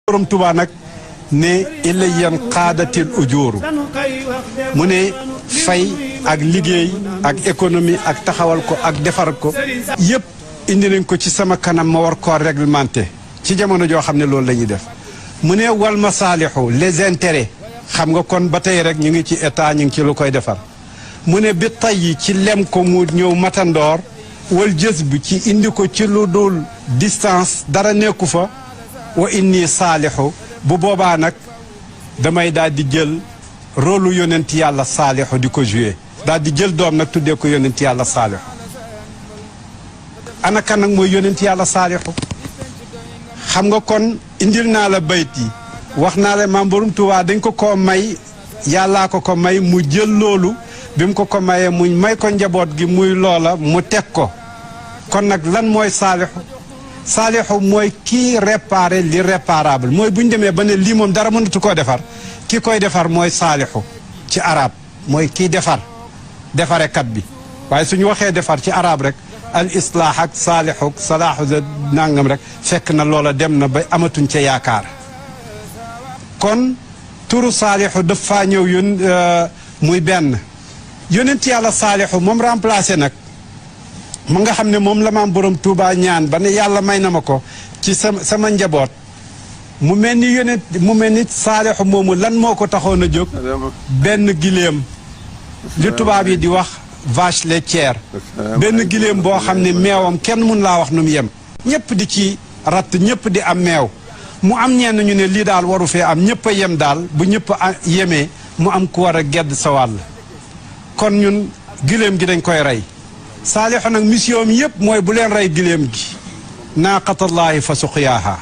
borom Tuubaa nag ne ilayyan qaadatil ujuuru mu ne fay ak liggéey ak économie ak taxawal ko ak defar ko yëpp indi nañ ko ci sama kanam ma war koo réglementé ci jamono joo xam ne loolu la ñuy def mu ne wal masaalihu les intérêts xam nga kon ba tey rek ñu ngi ci état ñu ngi ci lu koy defar mu ne bi tay yi ci lem ko mu ñëw matandoor wal jës bi ci indi ko ci lu dul distance dara nekku fa wa inni saalihu bu boobaa nag damay daal di jël rôle yonent yàlla saalihu di ko joué daal di jël doom nag tuddee ko yonent yàlla saalihu ana kan nag mooy yonent yàlla saalihu xam nga kon indil naa la bayt yi wax naa la maam Borom Tuubaa dañ ko may yàllaa ko may mu jël loolu bi mu ko mayee mu may ko njaboot gi muy loola mu teg ko kon nag lan mooy saalihu saalihu mooy kii réparé li réparable mooy bu ñu demee ba ne lii moom dara mënatu koo defar ki koy defar mooy saalihu ci arab mooy kii defarekat bi waaye suñu waxee defar ci arab rek al islaax ak saalihu salaahu da nangam rek fekk na loola dem na ba amatuñ ca yaakaar kon turu saalihu daf faa ñëw yón muy benn yonent yàlla saalihu moom remplacé nag mu nga xam ne moom la maam Borom Tuubaa ñaan ba ne yàlla may na ma ko ci sama njaboot mu mel ni yonent mu mel ni saalihu moomu lan moo ko taxoon a jóg benn giléem li tubaab yi di wax vache laitière benn giléem boo xam ne meewam kenn mun laa wax nu mu yem ñëpp di ci ratt ñëpp di am meew mu am ñenn ñu ne lii daal waru fee am ñëpp a yem daal bu ñëpp a yemee mu am ku war a gedd sa wàll kon ñun giléem gi dañ koy rey saalihu nag mission mi yëpp mooy bu leen rey giléem gi naaqatallaahi fa suqyaaha